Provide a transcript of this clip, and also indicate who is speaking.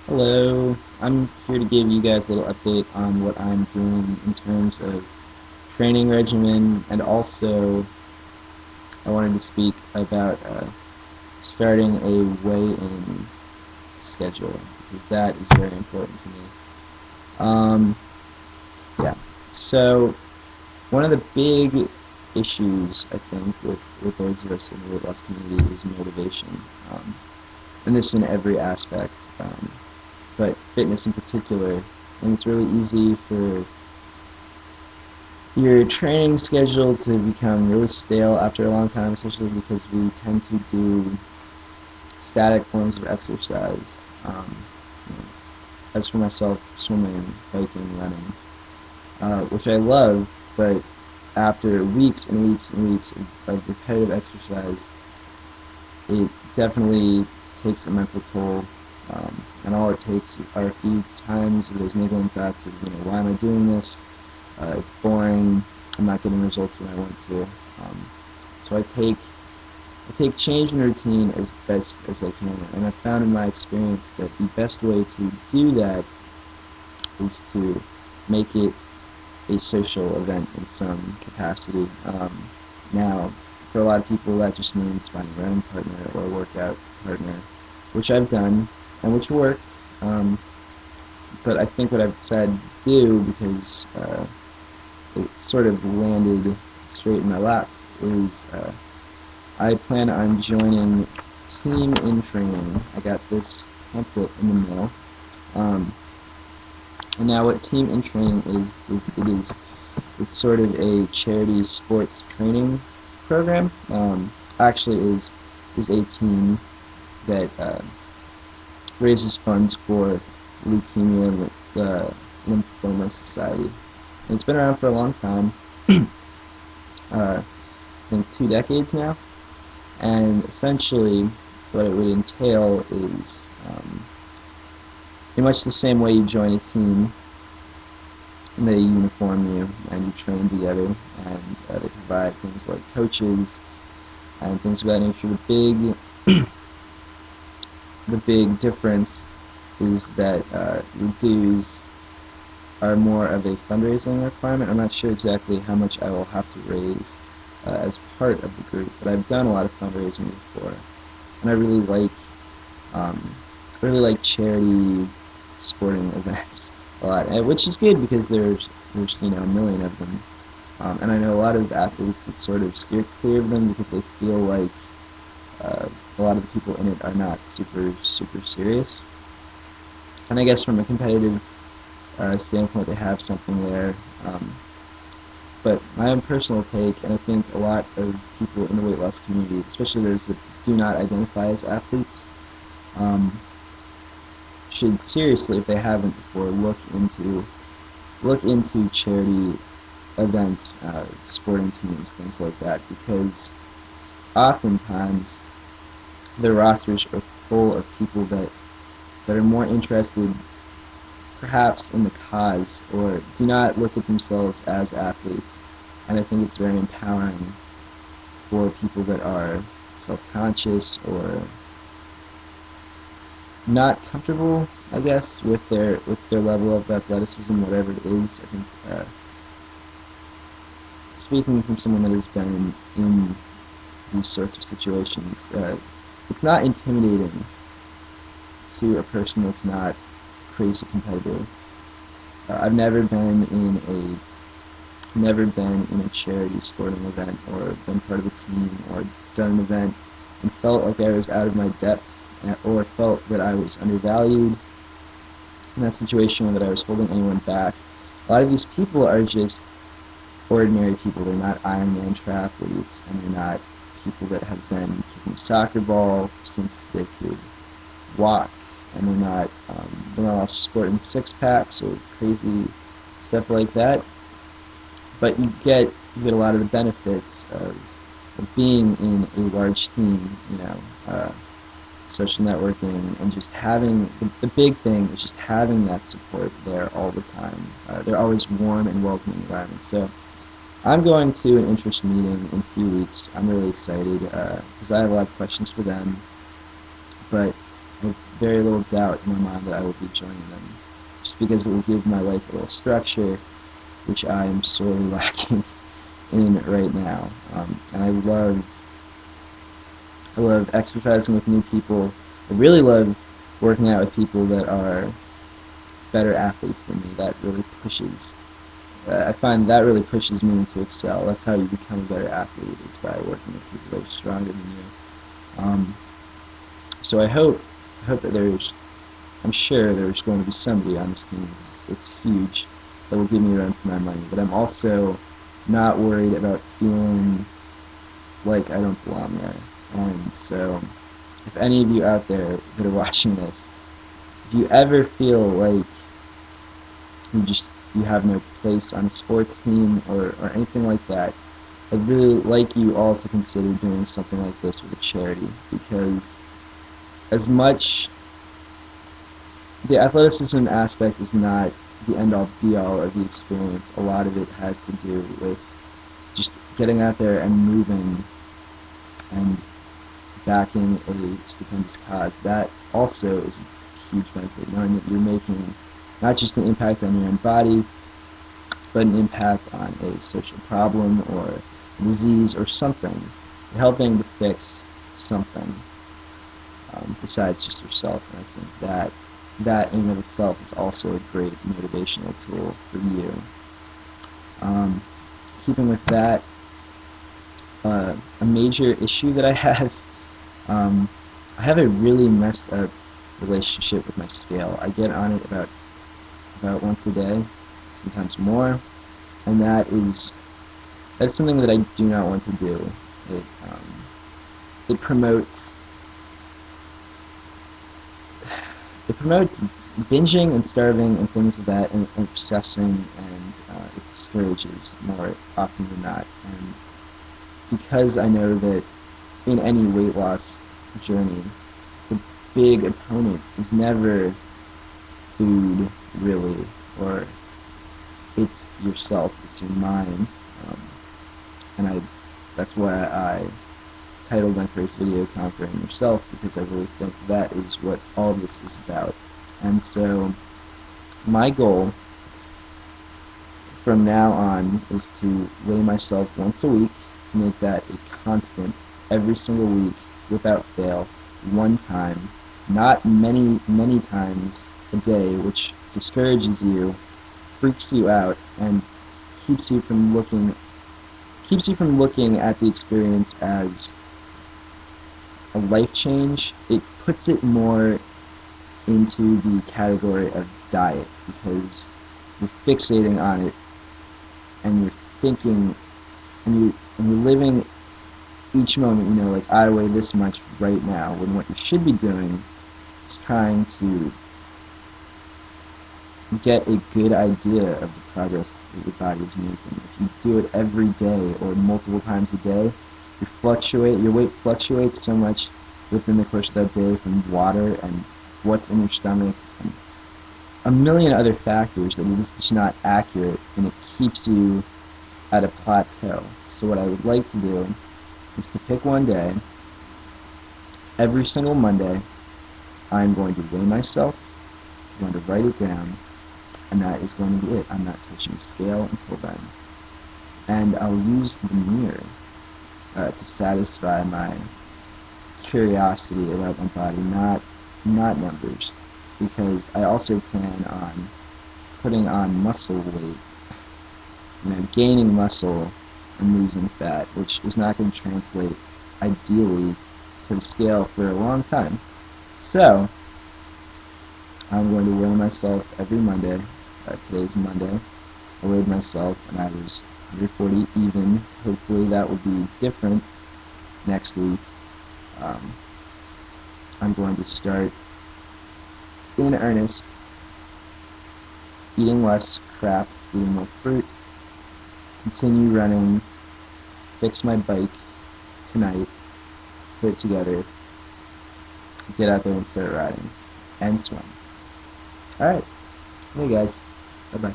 Speaker 1: Hello, I'm here to give you guys a little update on what I'm doing in terms of training regimen, and also I wanted to speak about starting a weigh-in schedule because that is very important to me. Um, yeah, so one of the big issues I think with those of us in the weight loss community is motivation, and this in every aspect, but fitness in particular. And it's really easy for your training schedule to become really stale after a long time, especially because we tend to do static forms of exercise. You know, as for myself, swimming, biking, running, which I love, but after weeks and weeks and weeks of repetitive exercise, it definitely takes a mental toll. And all it takes are a few times of those niggling thoughts of, why am I doing this? It's boring. I'm not getting results when I want to. So I take change in routine as best as I can, and I've found in my experience that the best way to do that is to make it a social event in some capacity. Now, for a lot of people, that just means finding a running partner or a workout partner, which I've done and which work. Um, but I think what I've decided to do, because it sort of landed straight in my lap, is I plan on joining Team in Training. I got this pamphlet in the mail. Um, and now what Team in Training it's sort of a charity sports training program. Actually is a team that raises funds for Leukemia Lymphoma Society. And it's been around for a long time. I think 2 decades now. And essentially, what it would entail is, in much the same way you join a team, and they uniform you and you train together, and they provide things like coaches and things of that nature. The big difference is that your dues are more of a fundraising requirement. I'm not sure exactly how much I will have to raise as part of the group, but I've done a lot of fundraising before, and um, I really like charity sporting events a lot, which is good because there's a million of them, and I know a lot of athletes that sort of steer clear of them because they feel like a lot of the people in it are not super serious. And I guess from a competitive standpoint, they have something there. Um, but my own personal take, and I think a lot of people in the weight loss community, especially those that do not identify as athletes, um, should seriously, if they haven't before, look into charity events, sporting teams, things like that, because oftentimes their rosters are full of people that are more interested perhaps in the cause, or do not look at themselves as athletes. And I think it's very empowering for people that are self-conscious or not comfortable, I guess, with their level of athleticism, whatever it is. I think, speaking from someone that has been in these sorts of situations, it's not intimidating to a person that's not crazy competitive. I've never been in a charity sporting event or been part of a team or done an event and felt like I was out of my depth, or felt that I was undervalued in that situation, or that I was holding anyone back. A lot of these people are just ordinary people. They're not Ironman triathletes, and they're not people that have been kicking a soccer ball since they could walk, and they're not all sporting six packs or crazy stuff like that. But you get a lot of the benefits of being in a large team, social networking, and just having the big thing is just having that support there all the time. They're always warm and welcoming environments. So I'm going to an interest meeting in a few weeks. I'm really excited because I have a lot of questions for them. But I have very little doubt in my mind that I will be joining them, just because it will give my life a little structure, which I am sorely lacking in right now. And I love exercising with new people. I really love working out with people that are better athletes than me. That really pushes. I find that really pushes me to excel. That's how you become a better athlete, is by working with people that are stronger than you. So I hope that I'm sure there's going to be somebody on this team. It's huge that will give me a run for my money. But I'm also not worried about feeling like I don't belong there. And so, if any of you out there that are watching this, if you ever feel like you just you have no place on a sports team or anything like that, I'd really like you all to consider doing something like this with a charity, because as much the athleticism aspect is not the end-all be-all of the experience. A lot of it has to do with just getting out there and moving and backing a stupendous cause. That also is a huge benefit, knowing that you're making not just an impact on your own body, but an impact on a social problem or a disease or something. You're helping to fix something besides just yourself. And I think that in and of itself is also a great motivational tool for you. Keeping with that, a major issue that I have, I have a really messed up relationship with my scale. I get on it about once a day, sometimes more, and that's something that I do not want to do. It promotes binging and starving and things of that, and obsessing, and it discourages more often than not. And because I know that in any weight loss journey, the big opponent is never food, really, or it's yourself, it's your mind. And that's why I titled my first video Conquering Yourself, because I really think that is what all this is about. And so my goal from now on is to weigh myself once a week, to make that a constant every single week without fail, one time, not many times a day, which discourages you, freaks you out, and keeps you from looking at the experience as a life change. It puts it more into the category of diet, because you're fixating on it, and you're thinking, and you're living each moment, like, I weigh this much right now, when what you should be doing is trying to get a good idea of the progress that your body is making. If you do it every day or multiple times a day, your weight fluctuates so much within the course of that day, from water and what's in your stomach and a million other factors, that it is just not accurate, and it keeps you at a plateau. So what I would like to do is to pick one day, every single Monday, I'm going to weigh myself, I'm going to write it down, and that is going to be it. I'm not touching the scale until then. And I'll use the mirror to satisfy my curiosity about my body, not numbers, because I also plan on putting on muscle weight, gaining muscle and losing fat, which is not going to translate ideally to the scale for a long time. So I'm going to weigh myself every Monday. Today's Monday. I weighed myself and I was 140 even. Hopefully that will be different next week. I'm going to start in earnest eating less crap, eating more fruit, continue running, fix my bike tonight, put it together, get out there and start riding, and swim. Alright, hey guys, bye bye.